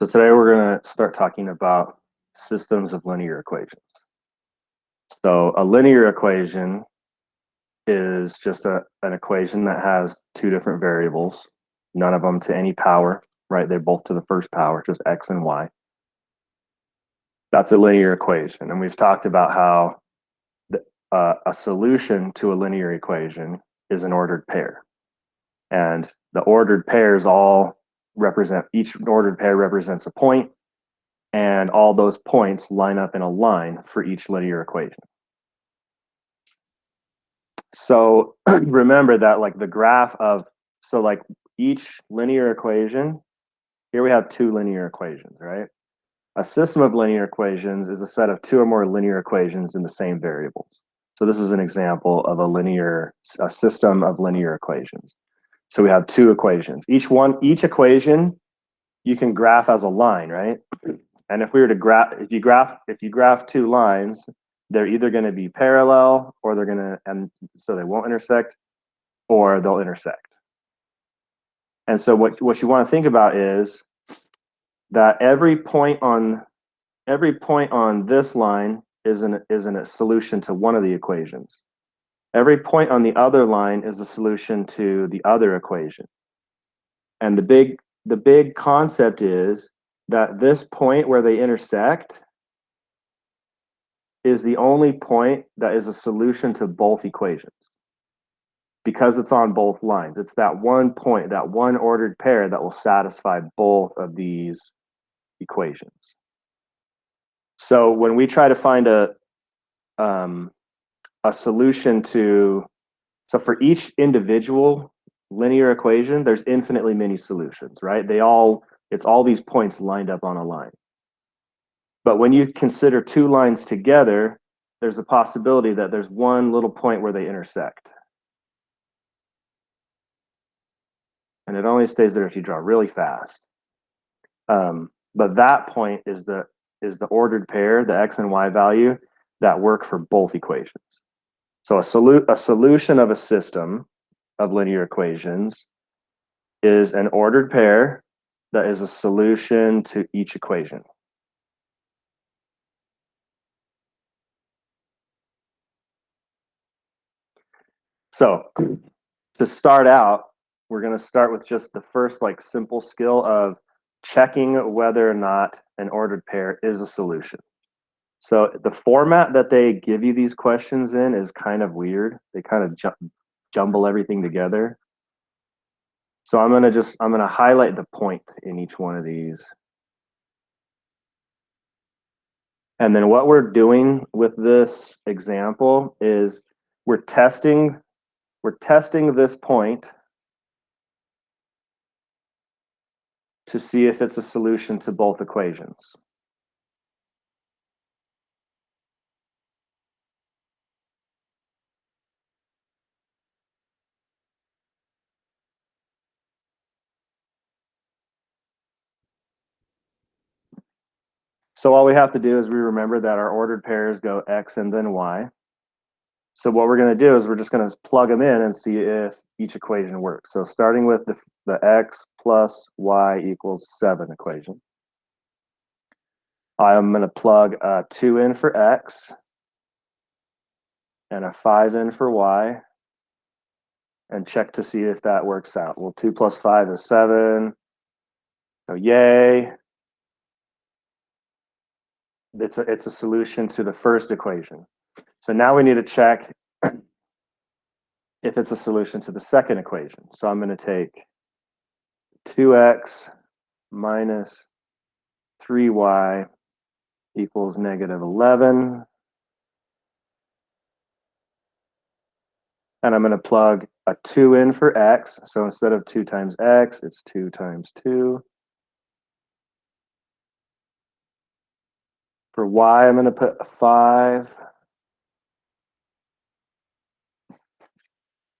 So today we're going to start talking about systems of linear equations. So a linear equation is just an equation that has two different variables, none of them to any power, right? They're both to the first power, just x and y. That's a linear equation. And we've talked about how a solution to a linear equation is an ordered pair. And the ordered pairs all represent, each ordered pair represents a point, and all those points line up in a line for each linear equation. So remember that like the graph of, so like each linear equation, here we have two linear equations, right? A system of linear equations is a set of two or more linear equations in the same variables. So this is an example of a system of linear equations. So we have two equations. Each equation you can graph as a line, right? And if we were to if you graph two lines, they're either going to be parallel or they're going to, and so they won't intersect, or they'll intersect. And so what you want to think about is that every point on this line is a solution to one of the equations. Every point on the other line is a solution to the other equation. And the big concept is that this point where they intersect is the only point that is a solution to both equations because it's on both lines. It's that one point, that one ordered pair that will satisfy both of these equations. So when we try to find a solution to, so for each individual linear equation, there's infinitely many solutions, right? It's all these points lined up on a line. But when you consider two lines together, there's a possibility that there's one little point where they intersect. And it only stays there if you draw really fast. But that point is the ordered pair, the x and y value, that work for both equations. So a solution of a system of linear equations is an ordered pair that is a solution to each equation. So to start out, we're going to start with just the first like simple skill of checking whether or not an ordered pair is a solution. So the format that they give you these questions in is kind of weird. They kind of jumble everything together. So I'm going to highlight the point in each one of these. And then what we're doing with this example is we're testing this point to see if it's a solution to both equations. So all we have to do is we remember that our ordered pairs go x and then y. So what we're going to do is we're just going to plug them in and see if each equation works. So starting with the x plus y equals 7 equation. I'm going to plug a 2 in for x and a 5 in for y and check to see if that works out. Well, 2 plus 5 is 7. So yay. It's a solution to the first equation. So now we need to check if it's a solution to the second equation. So I'm going to take 2x minus 3y equals negative 11. And I'm going to plug a 2 in for x. So instead of 2 times x, it's 2 times 2. For y, I'm going to put a 5.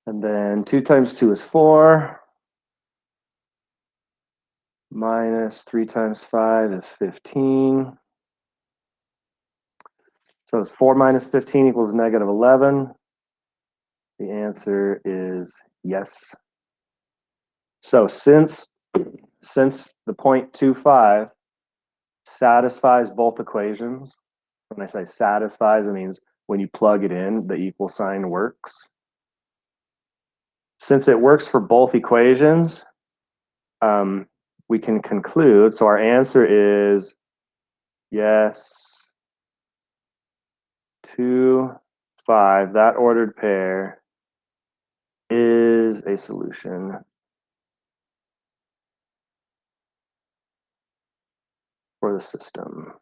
And then 2 times 2 is 4. Minus 3 times 5 is 15. So it's 4 minus 15 equals negative 11. The answer is yes. So since the 0.25 satisfies both equations. When I say satisfies, it means when you plug it in, the equal sign works. Since it works for both equations, we can conclude, so our answer is yes, 2, 5, that ordered pair is a solution for the system.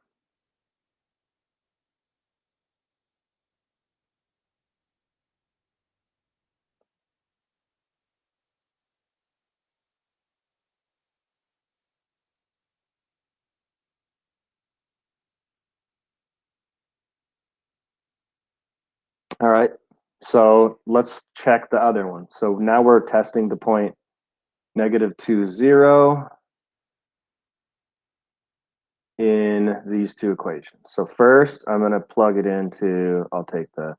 All right, so let's check the other one. So now we're testing the point -2, 0 in these two equations. So first, I'm going to plug it into, I'll take the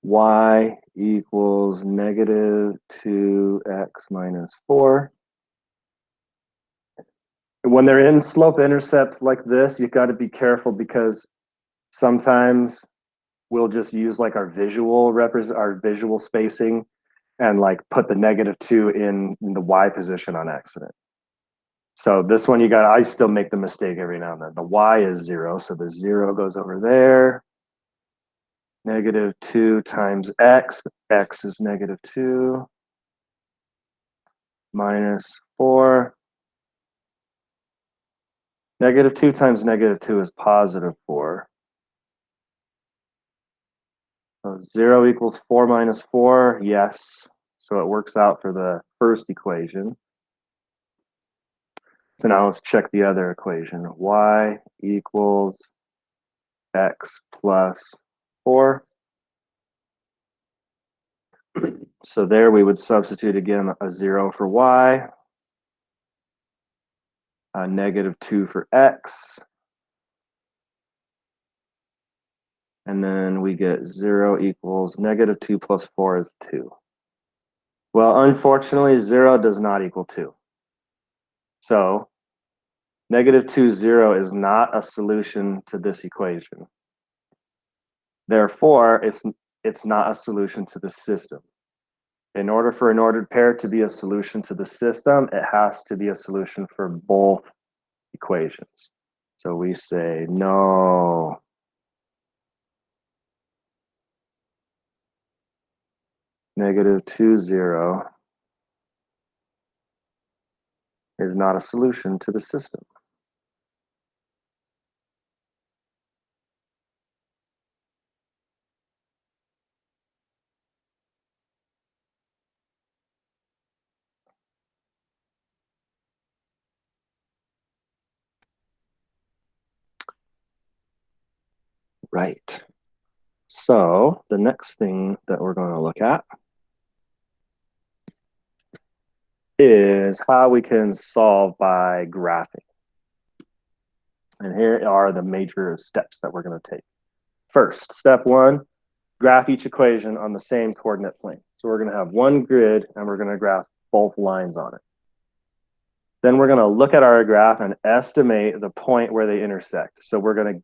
y equals -2x minus 4. When they're in slope intercept like this, you got to be careful because sometimes we'll just use like our visual spacing and like put the -2 in the y position on accident. So this one I still make the mistake every now and then. The y is 0, so the 0 goes over there. -2 times x is -2 minus 4. -2 times -2 is +4. So 0 equals 4 minus 4, yes. So it works out for the first equation. So now let's check the other equation. Y equals x plus 4. So there we would substitute again a 0 for y, a -2 for x, and then we get 0 equals -2 plus 4 is 2. Well, unfortunately, 0 does not equal 2. So -2, 0 is not a solution to this equation. Therefore, it's not a solution to the system. In order for an ordered pair to be a solution to the system, it has to be a solution for both equations. So we say no. -2, 0 is not a solution to the system. Right. So the next thing that we're going to look at is how we can solve by graphing. And here are the major steps that we're going to take. First, step 1, graph each equation on the same coordinate plane. So we're going to have one grid and we're going to graph both lines on it. Then we're going to look at our graph and estimate the point where they intersect. So we're going to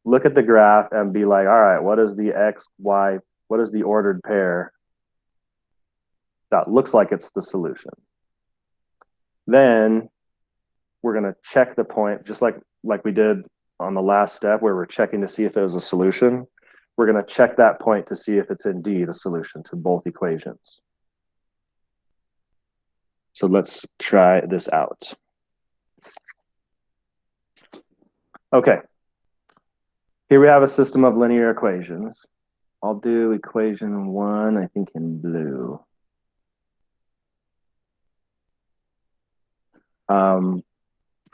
look at the graph and be like, all right, what is the x, y, what is the ordered pair that looks like it's the solution? Then we're going to check the point, just like we did on the last step where we're checking to see if it was a solution. We're going to check that point to see if it's indeed a solution to both equations. So let's try this out. Okay. Here we have a system of linear equations. I'll do equation 1, I think in blue.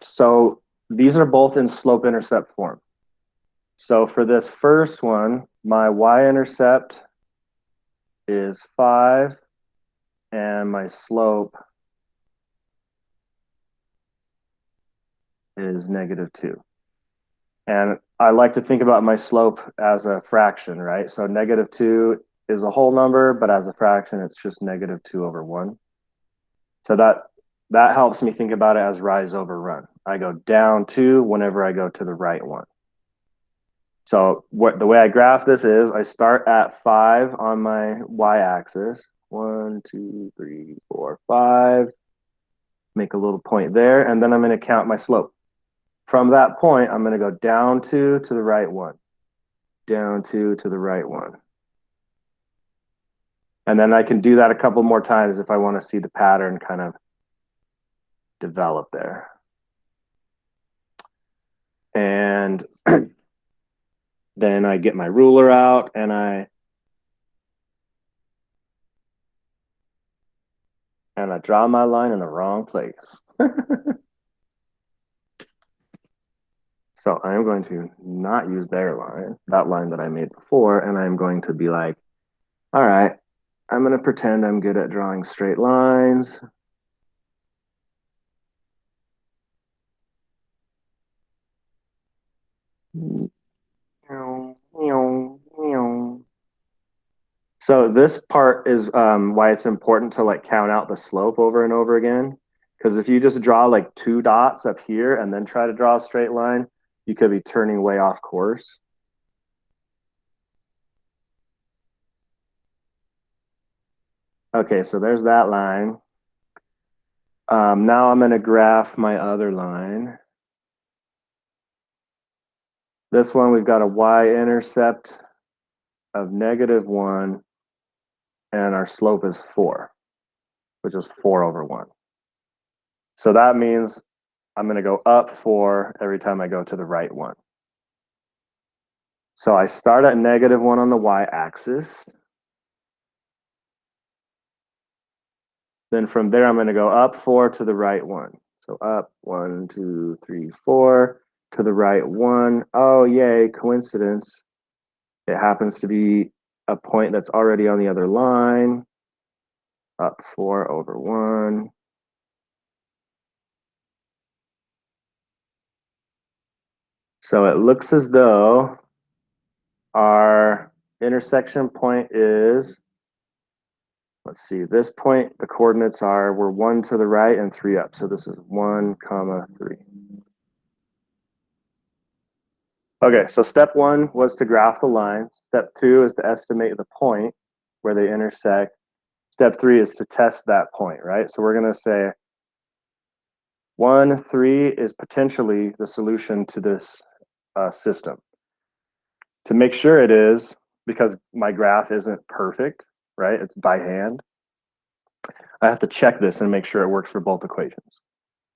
So these are both in slope-intercept form. So for this first one, my y-intercept is 5, and my slope is -2. And I like to think about my slope as a fraction, right? So -2 is a whole number, but as a fraction, it's just -2 over 1. So that that helps me think about it as rise over run. I go down 2 whenever I go to the right 1. So the way I graph this is I start at 5 on my y-axis. 1, 2, 3, 4, 5. Make a little point there, and then I'm going to count my slope. From that point, I'm going to go down 2 to the right 1. Down 2 to the right 1. And then I can do that a couple more times if I want to see the pattern kind of develop there. And then I get my ruler out and I draw my line in the wrong place. So I am going to not use their line, that line that I made before, and I'm going to be like, all right, I'm going to pretend I'm good at drawing straight lines. So this part is why it's important to like count out the slope over and over again. Because if you just draw like 2 dots up here and then try to draw a straight line, you could be turning way off course. Okay, so there's that line. Now I'm going to graph my other line. This one, we've got a y-intercept of -1, and our slope is 4, which is 4 over 1. So that means I'm going to go up 4 every time I go to the right 1. So I start at -1 on the y-axis. Then from there, I'm going to go up 4 to the right 1. So up 1, 2, 3, 4 to the right 1. Oh, yay, coincidence. It happens to be a point that's already on the other line. Up 4 over 1. So it looks as though our intersection point is, let's see, this point, the coordinates are, we're 1 to the right and 3 up. So this is 1, 3. Okay, so step 1 was to graph the line. Step 2 is to estimate the point where they intersect. Step 3 is to test that point, right? So we're going to say 1, 3 is potentially the solution to this system. To make sure it is, because my graph isn't perfect, right? It's by hand. I have to check this and make sure it works for both equations.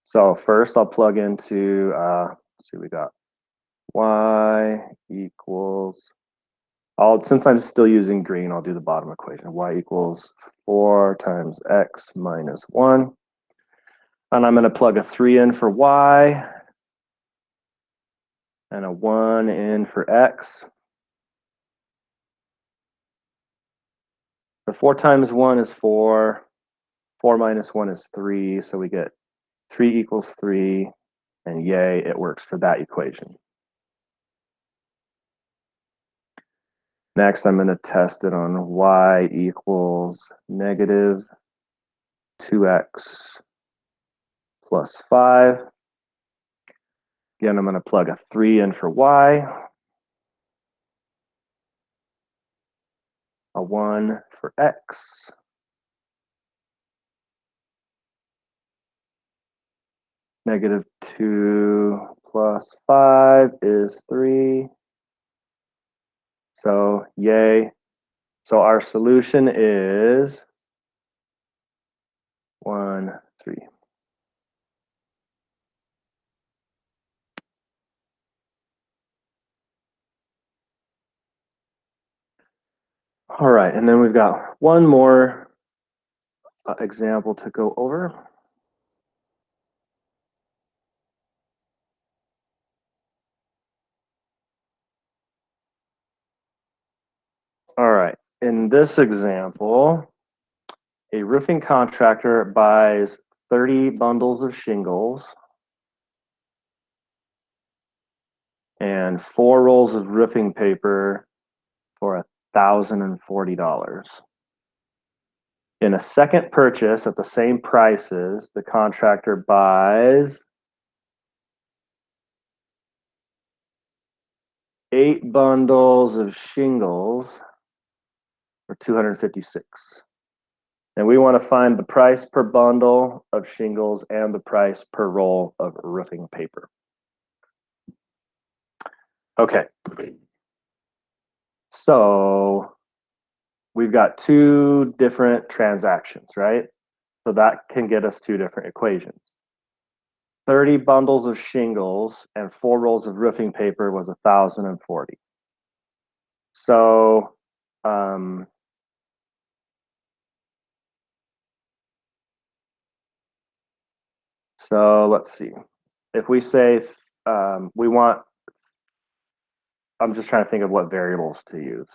So first I'll plug into, let's see, we got y equals, since I'm still using green, I'll do the bottom equation. Y equals 4 times x minus 1. And I'm going to plug a 3 in for y and a 1 in for x. The 4 times 1 is 4. 4 minus 1 is 3. So we get 3 equals 3. And yay, it works for that equation. Next, I'm going to test it on y equals negative 2x plus 5. Again, I'm going to plug a 3 in for y, a 1 for x, negative 2 plus 5 is 3. So yay. So our solution is 1, 3. All right, and then we've got one more example to go over. All right, in this example, a roofing contractor buys 30 bundles of shingles and 4 rolls of roofing paper for $1,040. In a second purchase at the same prices, the contractor buys 8 bundles of shingles for 256. And we want to find the price per bundle of shingles and the price per roll of roofing paper. Okay. So we've got 2 different transactions, right? So that can get us 2 different equations. 30 bundles of shingles and 4 rolls of roofing paper was 1,040. So let's see. If we say we want, I'm just trying to think of what variables to use.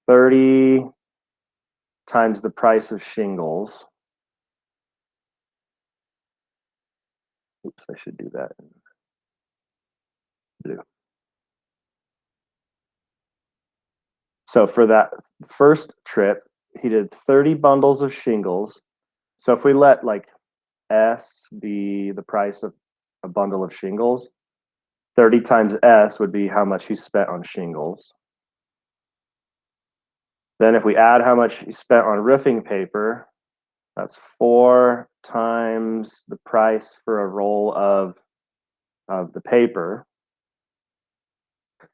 30 times the price of shingles. Oops, I should do that in blue. So for that first trip, he did 30 bundles of shingles. So if we let like S be the price of a bundle of shingles, 30 times S would be how much he spent on shingles. Then if we add how much he spent on roofing paper, that's 4 times the price for a roll of the paper.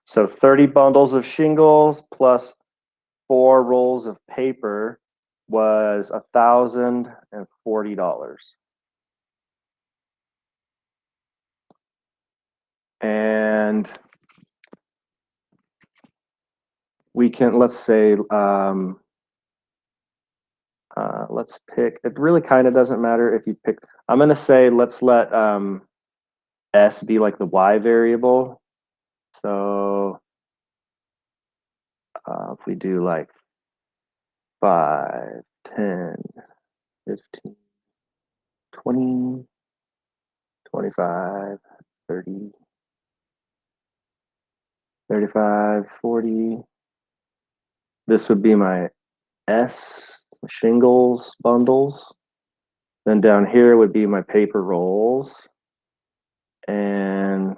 So 30 bundles of shingles plus 4 rolls of paper was $1,040. And we can, let's say, let's pick, it really kind of doesn't matter if you pick, I'm going to say, let's let S be like the Y variable. So if we do like 5, 10, 15, 20, 25, 30, 35, 40. This would be my S shingles bundles. Then down here would be my paper rolls. And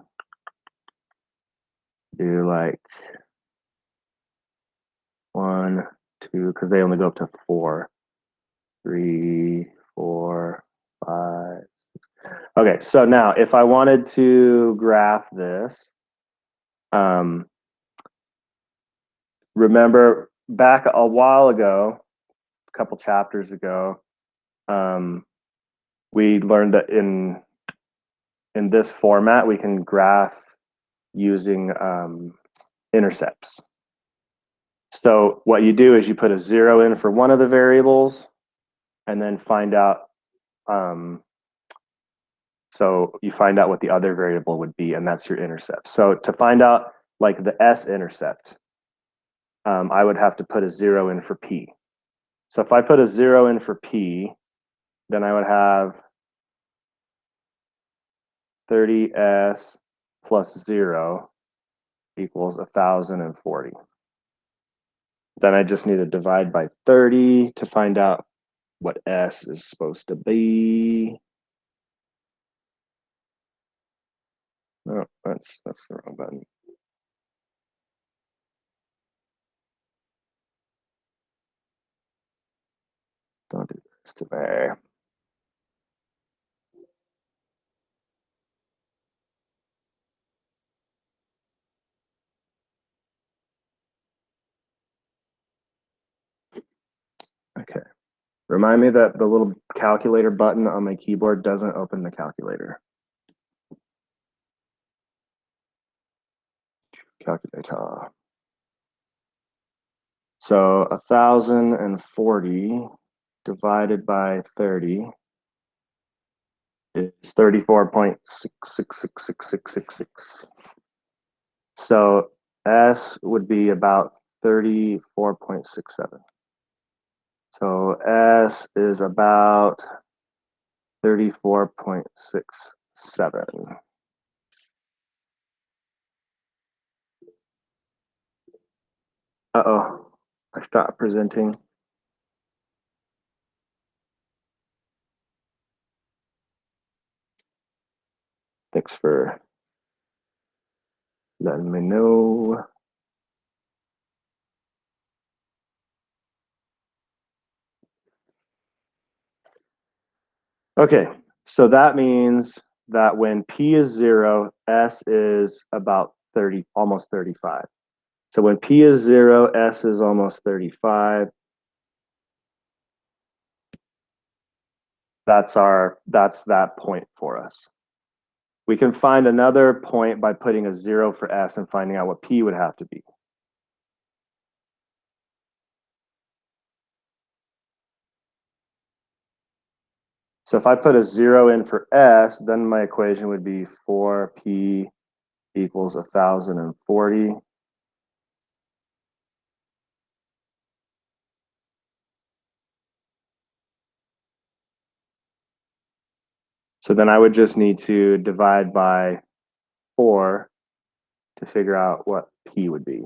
do like 1, 2, because they only go up to 4, 3, 4, 5. Okay, so now if I wanted to graph this, remember back a while ago, a couple chapters ago, we learned that in this format we can graph using intercepts. So what you do is you put a 0 in for one of the variables and then find out, so you find out what the other variable would be, and that's your intercept. So to find out like the S-intercept, I would have to put a 0 in for P. So if I put a 0 in for P, then I would have 30S plus 0 equals 1,040. Then I just need to divide by 30 to find out what S is supposed to be. No, that's the wrong button. Don't do this to me. Okay. Remind me that the little calculator button on my keyboard doesn't open the calculator. Calculator. So 1,040 divided by 30 is 34.666666. So S would be about 34.67. So S is about 34.67. Uh-oh, I stopped presenting. Thanks for letting me know. Okay, so that means that when P is 0, S is about 30, almost 35. So when P is 0, S is almost 35. That's that point for us. We can find another point by putting a 0 for S and finding out what P would have to be. So if I put a 0 in for S, then my equation would be 4P equals 1,040. So then I would just need to divide by 4 to figure out what P would be.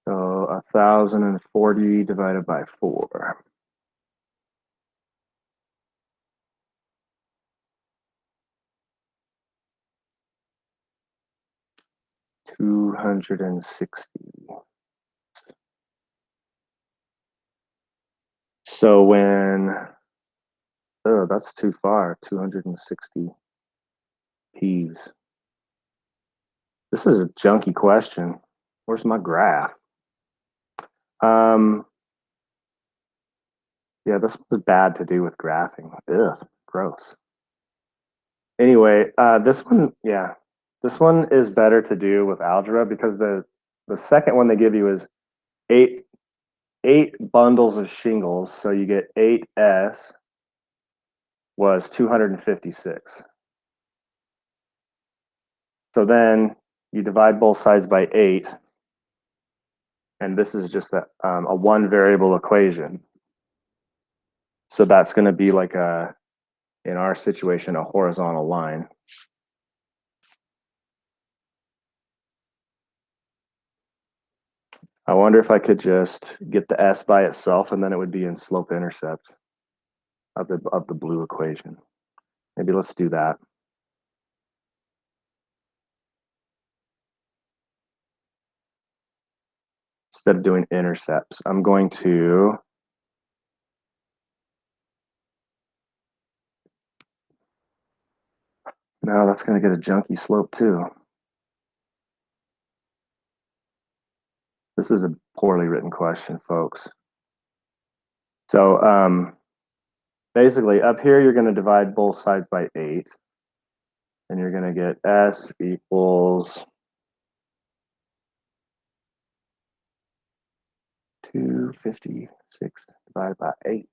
So 1,040 divided by 4. $260. So when, oh, that's too far, 260 P's. This is a junky question. Where's my graph? Yeah, this was bad to do with graphing. Ugh, gross. Anyway, this one, yeah, this one is better to do with algebra because the second one they give you is eight bundles of shingles, so you get 8S was 256. So then you divide both sides by 8, and this is just a one variable equation. So that's going to be like in our situation, a horizontal line. I wonder if I could just get the S by itself and then it would be in slope intercept of the blue equation. Maybe let's do that. Instead of doing intercepts, I'm going to no, that's going to get a junky slope too. This is a poorly written question, folks. So basically up here, you're going to divide both sides by 8. And you're going to get S equals 256 divided by 8.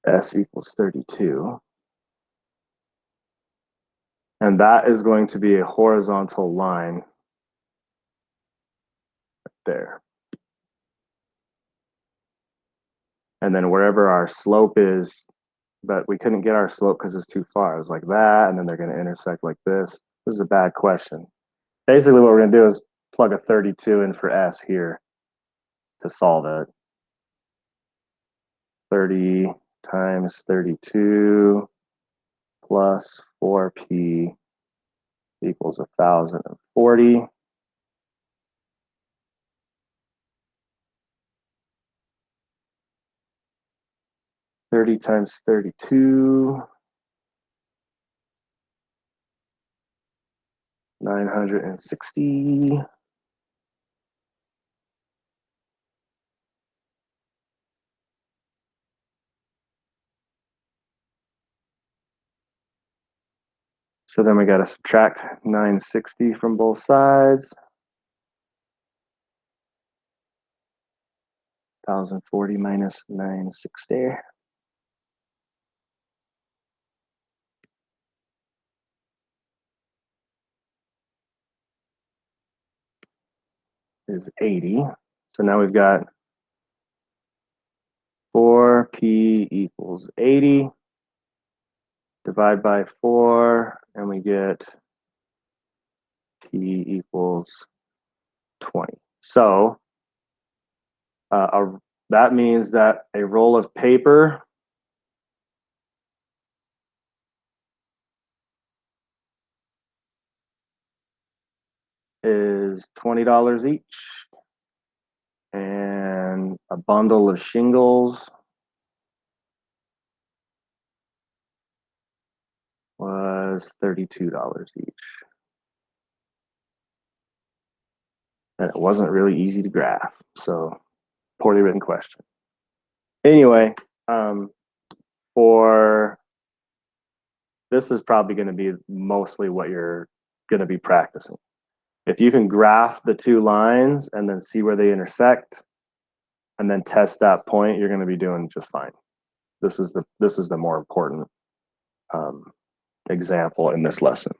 S equals 32. And that is going to be a horizontal line right there. And then wherever our slope is, but we couldn't get our slope because it's too far. It was like that, and then they're going to intersect like this. This is a bad question. Basically, what we're going to do is plug a 32 in for S here to solve it. 30 times 32 plus 4P equals 1,040. Thirty times 32, 960. So then we got to subtract 960 from both sides. 1,040 minus 960. Is 80. So now we've got 4P equals 80. Divide by 4, and we get P equals 20. So that means that a roll of paper is $20 each, and a bundle of shingles was $32 each. And it wasn't really easy to graph, so poorly written question. Anyway, for this is probably going to be mostly what you're going to be practicing. If you can graph the two lines and then see where they intersect and then test that point, you're going to be doing just fine. This is the more important example in this lesson.